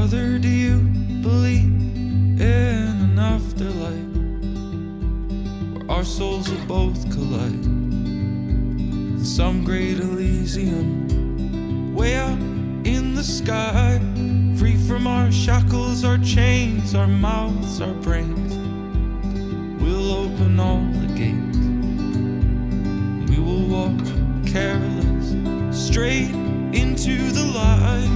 Brother, do you believe in an afterlife where our souls will both collide in some great Elysium, way up in the sky, free from our shackles, our chains, our mouths, our brains? We'll open all the gates, we will walk careless straight into the light.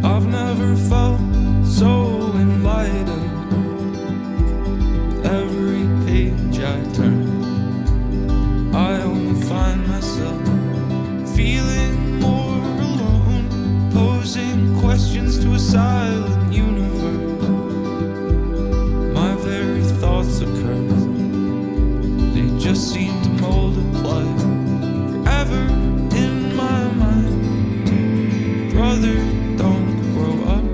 I've never felt so enlightened with every page I turn. I only find myself feeling more alone, posing questions to a silent universe. My very thoughts occur, they just seem to multiply forever in my mind. Brother, don't grow up.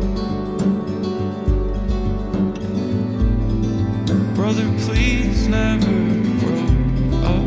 Brother, please never grow up.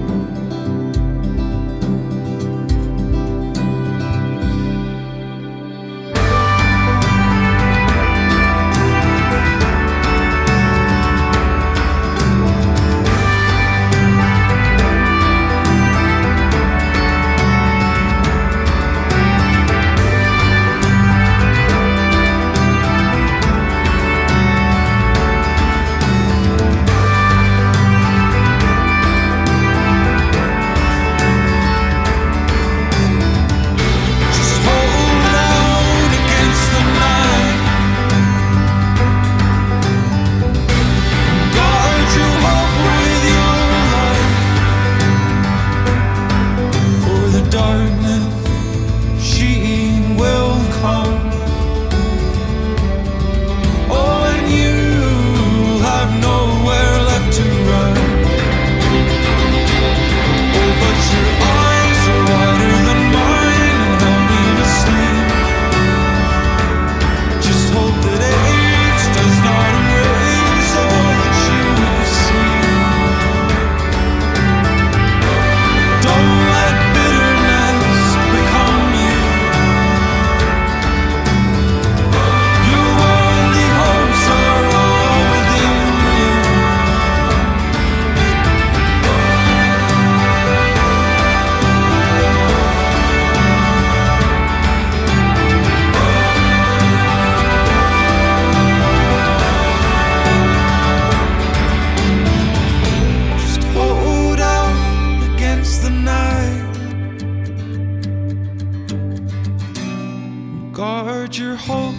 Guard your hope